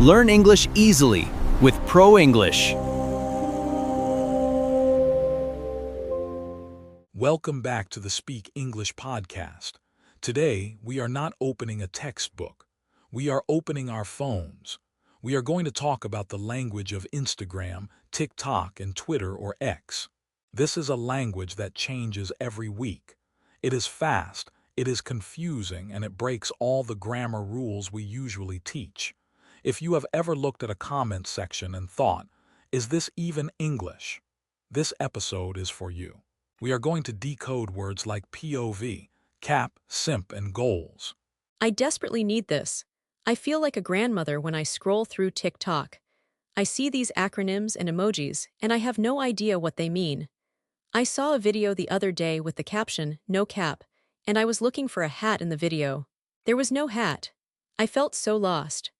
Learn English easily with Pro English. Welcome back to the Speak English podcast. Today, we are not opening a textbook. We are opening our phones. We are going to talk about the language of Instagram, TikTok, and Twitter or X. This is a language that changes every week. It is fast, it is confusing, and it breaks all the grammar rules we usually teach. If you have ever looked at a comment section and thought, "Is this even English?" This episode is for you. We are going to decode words like POV, cap, simp, and goals. I desperately need this. I feel like a grandmother when I scroll through TikTok. I see these acronyms and emojis, and I have no idea what they mean. I saw a video the other day with the caption, "No cap," and I was looking for a hat in the video. There was no hat. I felt so lost.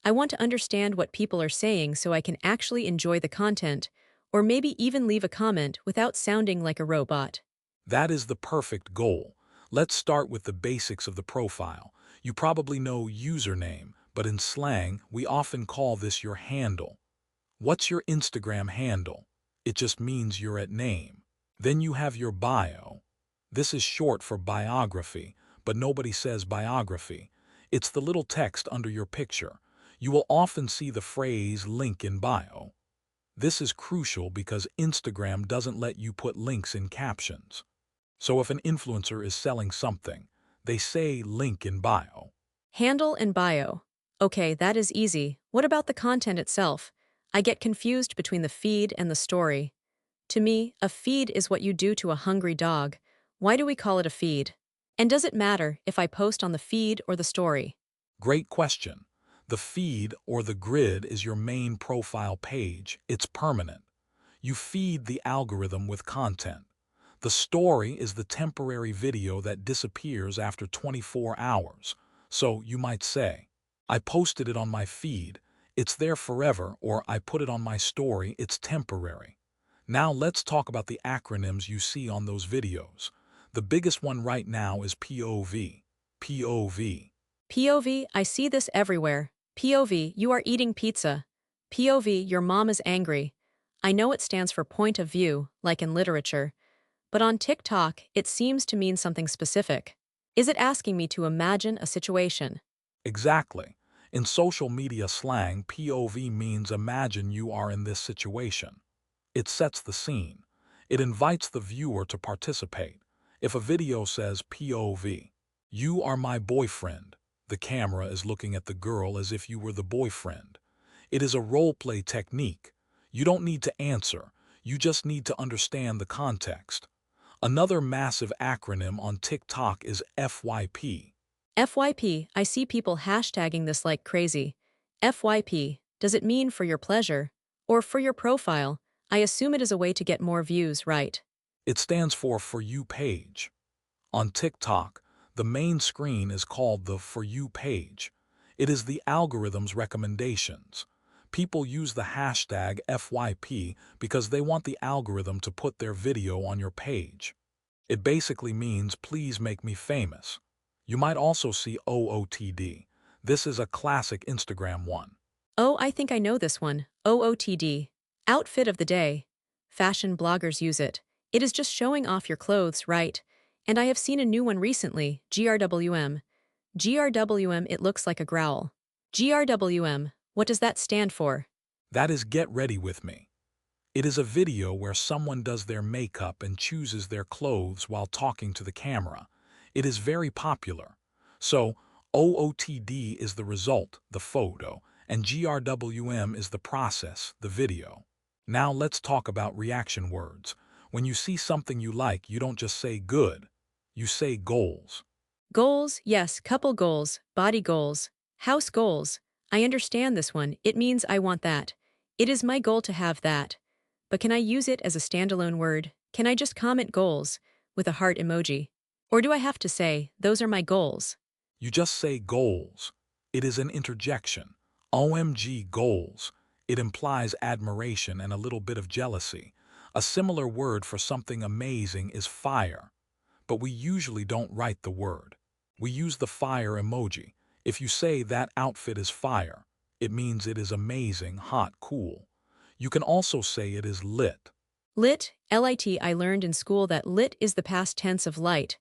I want to understand what people are saying so I can actually enjoy the content, or maybe even leave a comment without sounding like a robot. That is the perfect goal. Let's start with the basics of the profile. You probably know username, but in slang, we often call this your handle. What's your Instagram handle? It just means you're at name. Then you have your bio. This is short for biography, but nobody says biography. It's the little text under your picture. You will often see the phrase link in bio. This is crucial because Instagram doesn't let you put links in captions. So if an influencer is selling something, they say link in bio. Handle and bio. Okay, that is easy. What about the content itself? I get confused between the feed and the story. To me, a feed is what you do to a hungry dog. Why do we call it a feed? And does it matter if I post on the feed or the story? Great question. The feed or the grid is your main profile page. It's permanent. You feed the algorithm with content. The story is the temporary video that disappears after 24 hours. So you might say, "I posted it on my feed. It's there forever," or "I put it on my story. It's temporary." Now let's talk about the acronyms you see on those videos. The biggest one right now is POV. POV. POV, I see this everywhere. POV, you are eating pizza. POV, your mom is angry. I know it stands for point of view, like in literature. But on TikTok, it seems to mean something specific. Is it asking me to imagine a situation? Exactly. In social media slang, POV means imagine you are in this situation. It sets the scene. It invites the viewer to participate. If a video says POV, you are my boyfriend, the camera is looking at the girl as if you were the boyfriend. It is a role-play technique. You don't need to answer. You just need to understand the context. Another massive acronym on TikTok is FYP. FYP, I see people hashtagging this like crazy. FYP, does it mean for your pleasure? Or for your profile? I assume it is a way to get more views, right? It stands for You page. On TikTok, the main screen is called the For You page. It is the algorithm's recommendations. People use the hashtag FYP because they want the algorithm to put their video on your page. It basically means please make me famous. You might also see OOTD. This is a classic Instagram one. Oh, I think I know this one. OOTD. Outfit of the day. Fashion bloggers use it. It is just showing off your clothes, right? And I have seen a new one recently, GRWM. GRWM, it looks like a growl. GRWM, what does that stand for? That is Get Ready With Me. It is a video where someone does their makeup and chooses their clothes while talking to the camera. It is very popular. So, OOTD is the result, the photo, and GRWM is the process, the video. Now let's talk about reaction words. When you see something you like, you don't just say good, you say goals. Goals, yes, couple goals, body goals, house goals. I understand this one. It means I want that. It is my goal to have that. But can I use it as a standalone word? Can I just comment goals with a heart emoji? Or do I have to say, those are my goals? You just say goals. It is an interjection. OMG goals. It implies admiration and a little bit of jealousy. A similar word for something amazing is fire. But we usually don't write the word. We use the fire emoji. If you say that outfit is fire, It means it is amazing, hot, cool. You can also say it is lit. Lit, L-I-T. I learned in school that lit is the past tense of light.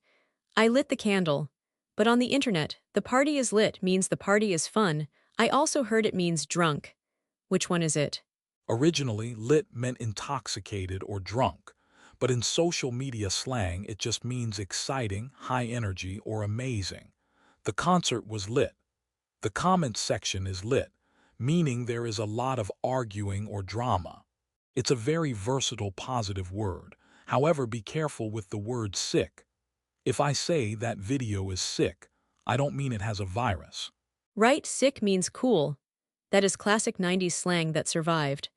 I lit the candle. But on the internet, the party is lit means the party is fun. I also heard it means drunk. Which one is it? Originally, lit meant intoxicated or drunk, but in social media slang, it just means exciting, high energy, or amazing. The concert was lit. The comment section is lit, meaning there is a lot of arguing or drama. It's a very versatile positive word. However, be careful with the word sick. If I say that video is sick, I don't mean it has a virus. Right, sick means cool. That is classic 90s slang that survived.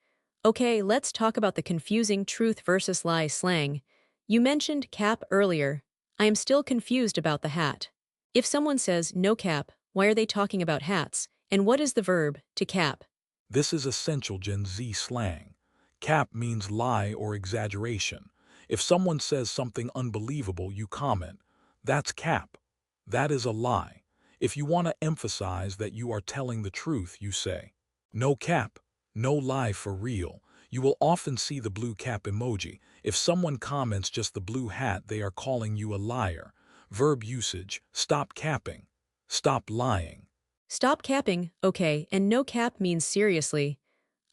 Okay, let's talk about the confusing truth versus lie slang. You mentioned cap earlier. I am still confused about the hat. If someone says no cap, why are they talking about hats? And what is the verb, to cap? This is essential Gen Z slang. Cap means lie or exaggeration. If someone says something unbelievable, you comment, "That's cap." That is a lie. If you want to emphasize that you are telling the truth, you say, "No cap, no lie for real." You will often see the blue cap emoji. If someone comments just the blue hat, they are calling you a liar. Verb usage, stop capping. Stop lying. Stop capping, okay, and no cap means seriously.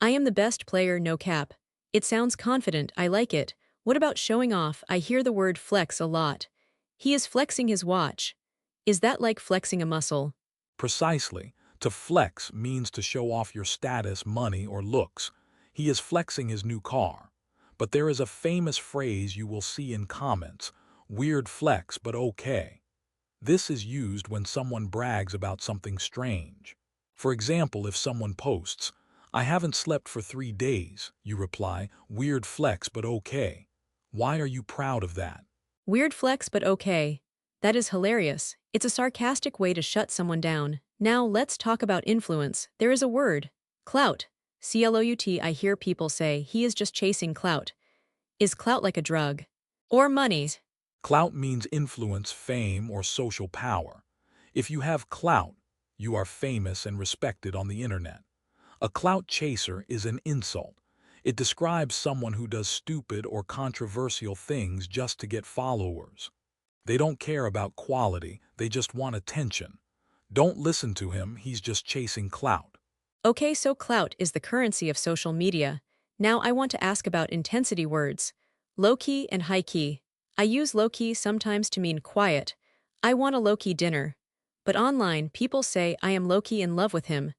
I am the best player, no cap. It sounds confident, I like it. What about showing off? I hear the word flex a lot. He is flexing his watch. Is that like flexing a muscle? Precisely. To flex means to show off your status, money, or looks. He is flexing his new car. But there is a famous phrase you will see in comments, weird flex but okay. This is used when someone brags about something strange. For example, if someone posts, "I haven't slept for 3 days," you reply, "Weird flex but okay." Why are you proud of that? Weird flex, but okay. That is hilarious. It's a sarcastic way to shut someone down. Now let's talk about influence. There is a word. Clout. C-L-O-U-T. I hear people say he is just chasing clout. Is clout like a drug? Or money? Clout means influence, fame, or social power. If you have clout, you are famous and respected on the internet. A clout chaser is an insult. It describes someone who does stupid or controversial things just to get followers. They don't care about quality, they just want attention. Don't listen to him, he's just chasing clout. Okay, so clout is the currency of social media. Now I want to ask about intensity words. Low-key and high-key. I use low-key sometimes to mean quiet. I want a low-key dinner. But online, people say I am low-key in love with him.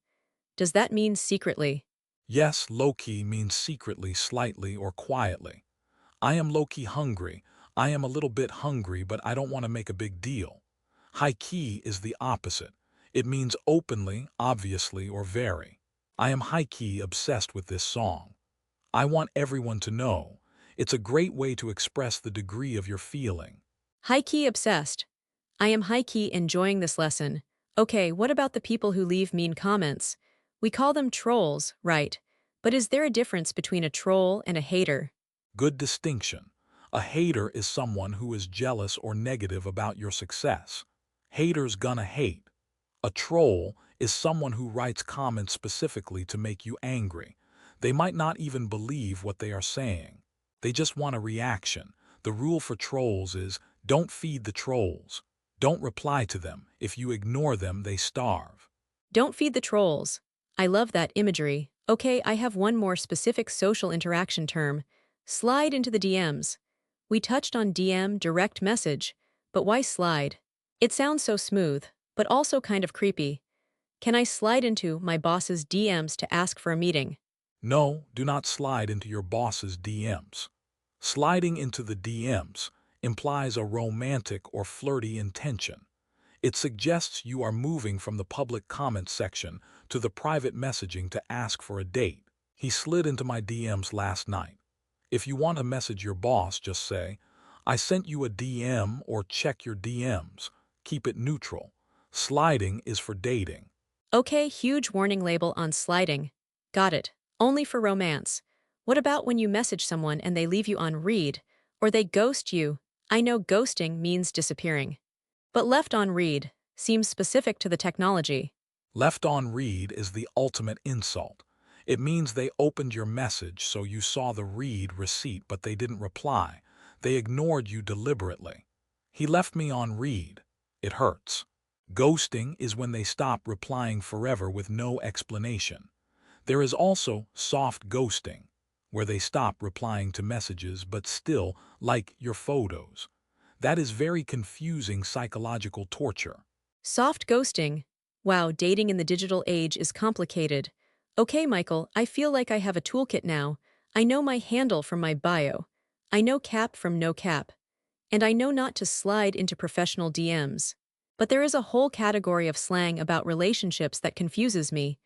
Does that mean secretly? Yes, low-key means secretly, slightly, or quietly. I am low-key hungry. I am a little bit hungry, but I don't want to make a big deal. High-key is the opposite. It means openly, obviously, or very. I am high-key obsessed with this song. I want everyone to know. It's a great way to express the degree of your feeling. High-key obsessed. I am high-key enjoying this lesson. Okay, what about the people who leave mean comments? We call them trolls, right? But is there a difference between a troll and a hater? Good distinction. A hater is someone who is jealous or negative about your success. Haters gonna hate. A troll is someone who writes comments specifically to make you angry. They might not even believe what they are saying. They just want a reaction. The rule for trolls is don't feed the trolls. Don't reply to them. If you ignore them, they starve. Don't feed the trolls. I love that imagery. Okay, I have one more specific social interaction term. Slide into the DMs. We touched on DM, direct message, but why slide? It sounds so smooth, but also kind of creepy. Can I slide into my boss's DMs to ask for a meeting? No, do not slide into your boss's DMs. Sliding into the DMs implies a romantic or flirty intention. It suggests you are moving from the public comment section to the private messaging to ask for a date. He slid into my DMs last night. If you want to message your boss, just say, "I sent you a DM," or "check your DMs." Keep it neutral. Sliding is for dating. Okay, huge warning label on sliding. Got it. Only for romance. What about when you message someone and they leave you on read, or they ghost you? I know ghosting means disappearing. But left on read seems specific to the technology. Left on read is the ultimate insult. It means they opened your message so you saw the read receipt but they didn't reply. They ignored you deliberately. He left me on read. It hurts. Ghosting is when they stop replying forever with no explanation. There is also soft ghosting, where they stop replying to messages but still like your photos. That is very confusing psychological torture. Soft ghosting. Wow, dating in the digital age is complicated. Okay, Michael, I feel like I have a toolkit now. I know my handle from my bio. I know cap from no cap. And I know not to slide into professional DMs. But there is a whole category of slang about relationships that confuses me.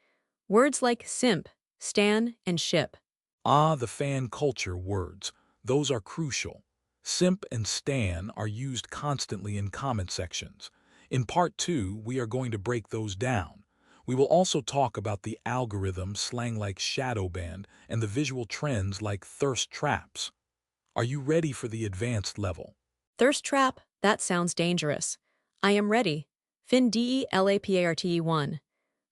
Words like simp, stan, and ship. Ah, the fan culture words. Those are crucial. Simp and stan are used constantly in comment sections. In part 2, we are going to break those down. We will also talk about the algorithm slang like shadow band and the visual trends like thirst traps. Are you ready for the advanced level? Thirst trap, that sounds dangerous. I am ready. Fin delaparte1.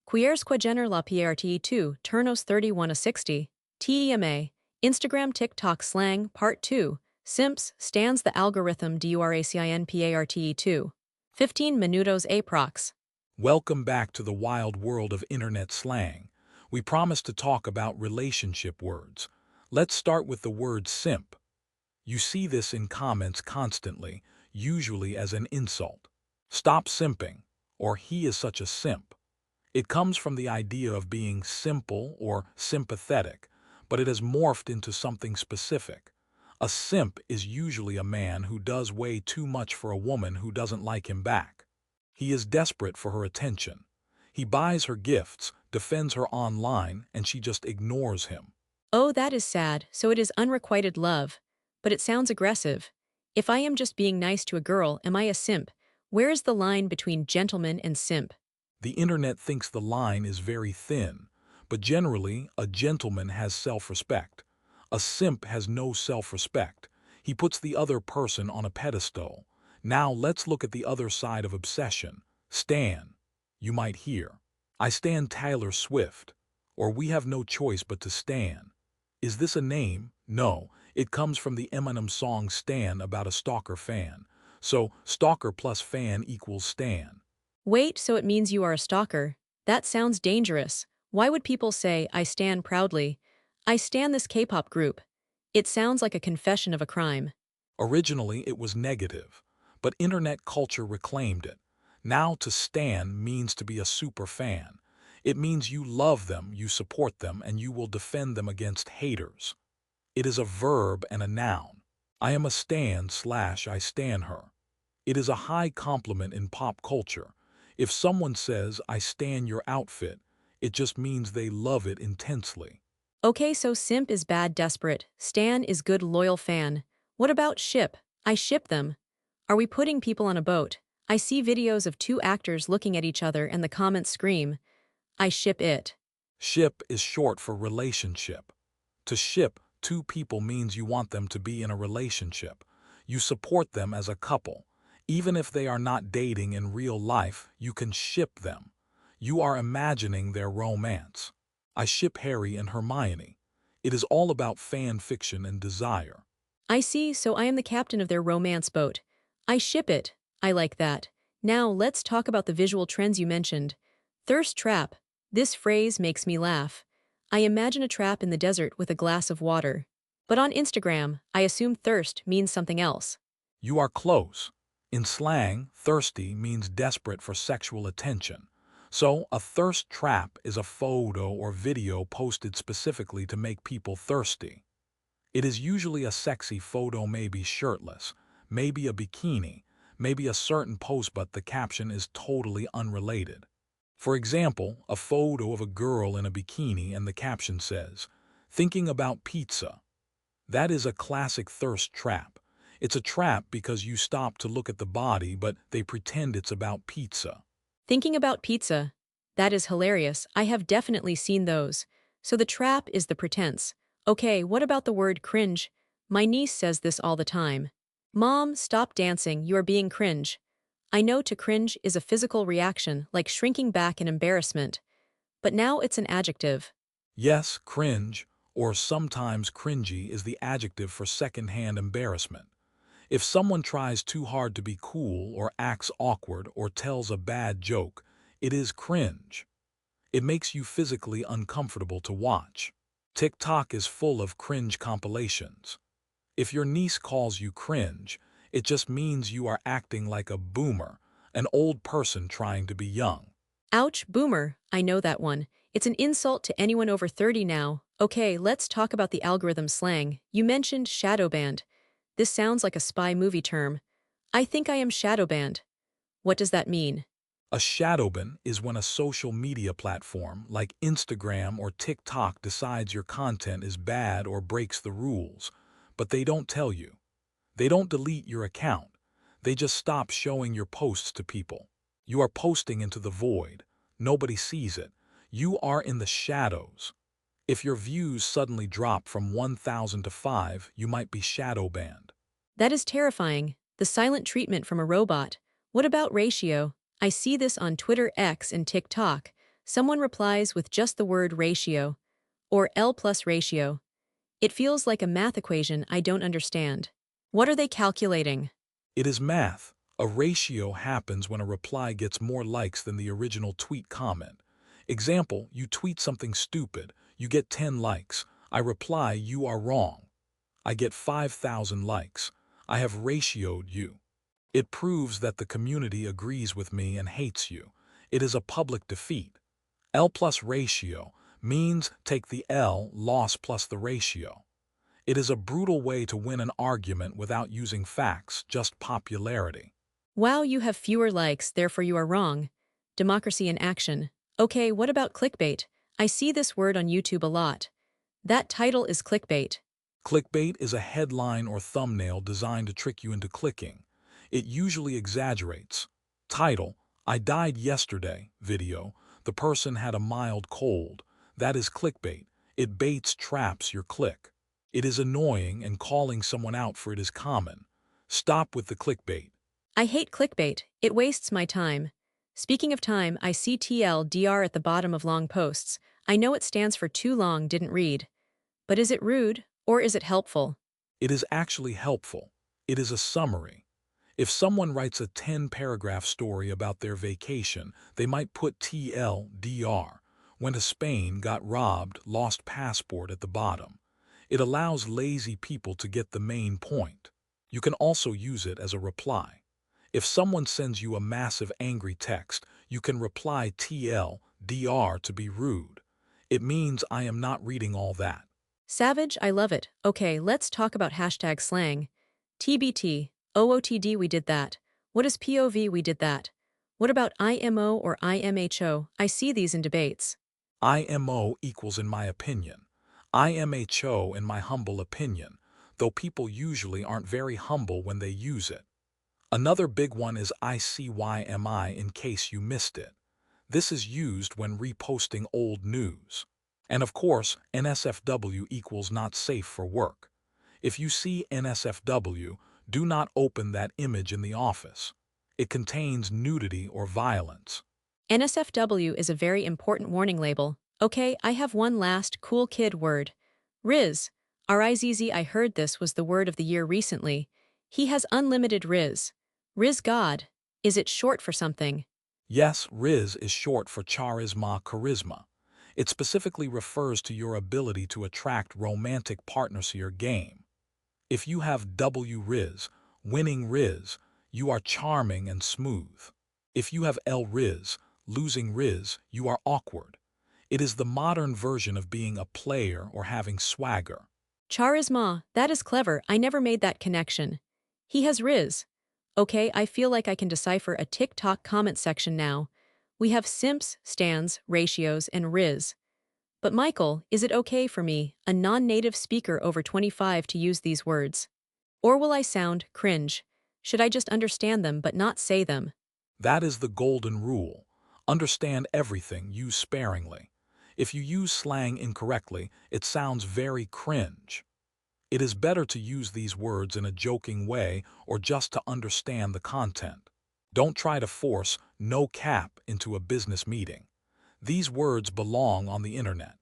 Quiersquagener la parte2, turnos 31 a 60. TEMA. Instagram TikTok slang, part 2. Simps, stands the algorithm DURACINPARTE2. 15 minutos aprox. Welcome back to the wild world of internet slang. We promised to talk about relationship words. Let's start with the word simp. You see this in comments constantly, usually as an insult. Stop simping, or he is such a simp. It comes from the idea of being simple or sympathetic, but it has morphed into something specific. A simp is usually a man who does way too much for a woman who doesn't like him back. He is desperate for her attention. He buys her gifts, defends her online, and she just ignores him. Oh, that is sad, so it is unrequited love. But it sounds aggressive. If I am just being nice to a girl, am I a simp? Where is the line between gentleman and simp? The internet thinks the line is very thin, but generally, a gentleman has self-respect. A simp has no self-respect. He puts the other person on a pedestal. Now let's look at the other side of obsession. Stan. You might hear, I stan Taylor Swift, or we have no choice but to stan. Is this a name? No, it comes from the Eminem song Stan about a stalker fan. So, stalker plus fan equals stan. Wait, so it means you are a stalker? That sounds dangerous. Why would people say, I stand proudly? I stand this K-pop group. It sounds like a confession of a crime. Originally, it was negative, but internet culture reclaimed it. Now to stan means to be a super fan. It means you love them, you support them, and you will defend them against haters. It is a verb and a noun. I am a stan/I stan her. It is a high compliment in pop culture. If someone says, I stan your outfit, it just means they love it intensely. Okay, so simp is bad desperate. Stan is good loyal fan. What about ship? I ship them. Are we putting people on a boat? I see videos of two actors looking at each other and the comments scream, I ship it. Ship is short for relationship. To ship two people means you want them to be in a relationship. You support them as a couple. Even if they are not dating in real life, you can ship them. You are imagining their romance. I ship Harry and Hermione. It is all about fan fiction and desire. I see, so I am the captain of their romance boat. I ship it. I like that. Now let's talk about the visual trends you mentioned. Thirst trap. This phrase makes me laugh. I imagine a trap in the desert with a glass of water. But on Instagram, I assume thirst means something else. You are close. In slang, thirsty means desperate for sexual attention. So, a thirst trap is a photo or video posted specifically to make people thirsty. It is usually a sexy photo, maybe shirtless, maybe a bikini, maybe a certain pose, but the caption is totally unrelated. For example, a photo of a girl in a bikini and the caption says, thinking about pizza. That is a classic thirst trap. It's a trap because you stop to look at the body, but they pretend it's about pizza. Thinking about pizza. That is hilarious. I have definitely seen those. So the trap is the pretense. Okay, what about the word cringe? My niece says this all the time. Mom, stop dancing, you are being cringe. I know to cringe is a physical reaction, like shrinking back in embarrassment, but now it's an adjective. Yes, cringe, or sometimes cringy, is the adjective for secondhand embarrassment. If someone tries too hard to be cool or acts awkward or tells a bad joke, it is cringe. It makes you physically uncomfortable to watch. TikTok is full of cringe compilations. If your niece calls you cringe, it just means you are acting like a boomer, an old person trying to be young. Ouch, boomer, I know that one. It's an insult to anyone over 30 now. Okay, let's talk about the algorithm slang. You mentioned shadow banned. This sounds like a spy movie term. I think I am shadow banned. What does that mean? A shadowban is when a social media platform like Instagram or TikTok decides your content is bad or breaks the rules, but they don't tell you. They don't delete your account. They just stop showing your posts to people. You are posting into the void. Nobody sees it. You are in the shadows. If your views suddenly drop from 1,000 to 5, you might be shadow banned. That is terrifying. The silent treatment from a robot. What about ratio? I see this on Twitter X and TikTok. Someone replies with just the word ratio, or L plus ratio. It feels like a math equation I don't understand. What are they calculating? It is math. A ratio happens when a reply gets more likes than the original tweet comment. Example, you tweet something stupid, you get 10 likes. I reply, you are wrong. I get 5,000 likes. I have ratioed you. It proves that the community agrees with me and hates you. It is a public defeat. L plus ratio means take the L loss plus the ratio. It is a brutal way to win an argument without using facts, just popularity. Wow, you have fewer likes, therefore you are wrong. Democracy in action. Okay, what about clickbait? I see this word on YouTube a lot. That title is clickbait. Clickbait is a headline or thumbnail designed to trick you into clicking. It usually exaggerates. Title: I died yesterday. Video: the person had a mild cold. That is clickbait. It baits traps your click. It is annoying, and calling someone out for it is common. Stop with the clickbait. I hate clickbait. It wastes my time. Speaking of time, I see TLDR at the bottom of long posts. I know it stands for too long, didn't read. But is it rude, or is it helpful? It is actually helpful. It is a summary. If someone writes a 10-paragraph story about their vacation, they might put TLDR, went to Spain, got robbed, lost passport at the bottom. It allows lazy people to get the main point. You can also use it as a reply. If someone sends you a massive angry text, you can reply TLDR to be rude. It means I am not reading all that. Savage, I love it. Okay, let's talk about hashtag slang. TBT, OOTD, we did that. What is POV, we did that. What about IMO or IMHO? I see these in debates. IMO equals in my opinion. IMHO in my humble opinion, though people usually aren't very humble when they use it. Another big one is ICYMI in case you missed it. This is used when reposting old news. And of course, NSFW equals not safe for work. If you see NSFW, do not open that image in the office. It contains nudity or violence. NSFW is a very important warning label. Okay, I have one last cool kid word. Riz. RIZZ, I heard this was the word of the year recently. He has unlimited Riz. Riz God. Is it short for something? Yes, Riz is short for charisma. It specifically refers to your ability to attract romantic partners to your game. If you have W Riz, winning Riz, you are charming and smooth. If you have L Riz, losing Riz, you are awkward. It is the modern version of being a player or having swagger. Charisma. That is clever. I never made that connection. He has Riz. Okay, I feel like I can decipher a TikTok comment section now. We have simps, stands, ratios, and Riz. But Michael, is it okay for me, a non-native speaker over 25, to use these words? Or will I sound cringe? Should I just understand them but not say them? That is the golden rule. Understand everything, use sparingly. If you use slang incorrectly, it sounds very cringe. It is better to use these words in a joking way or just to understand the content. Don't try to force no cap into a business meeting. These words belong on the internet.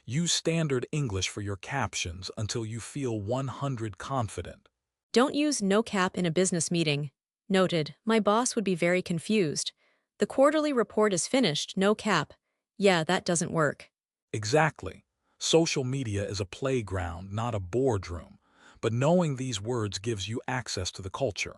Use standard English for your captions until you feel 100 confident. Don't use no cap in a business meeting. Noted, my boss would be very confused. The quarterly report is finished, no cap. Yeah, that doesn't work. Exactly. Social media is a playground, not a boardroom. But knowing these words gives you access to the culture.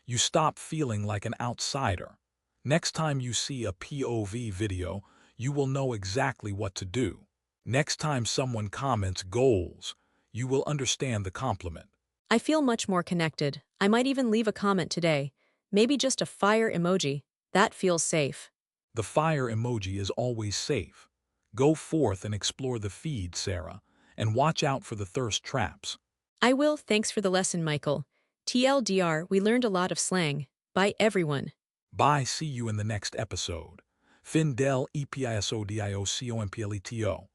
You stop feeling like an outsider. Next time you see a POV video, you will know exactly what to do. Next time someone comments goals, you will understand the compliment. I feel much more connected. I might even leave a comment today. Maybe just a fire emoji. That feels safe. The fire emoji is always safe. Go forth and explore the feed, Sarah, and watch out for the thirst traps. I will, thanks for the lesson, Michael. TLDR, we learned a lot of slang. Bye, everyone. Bye, see you in the next episode. Fin del episodiocompeleto.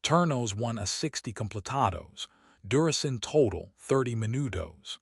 Turnos 1 a 60 completados. Duración total 30 minutos.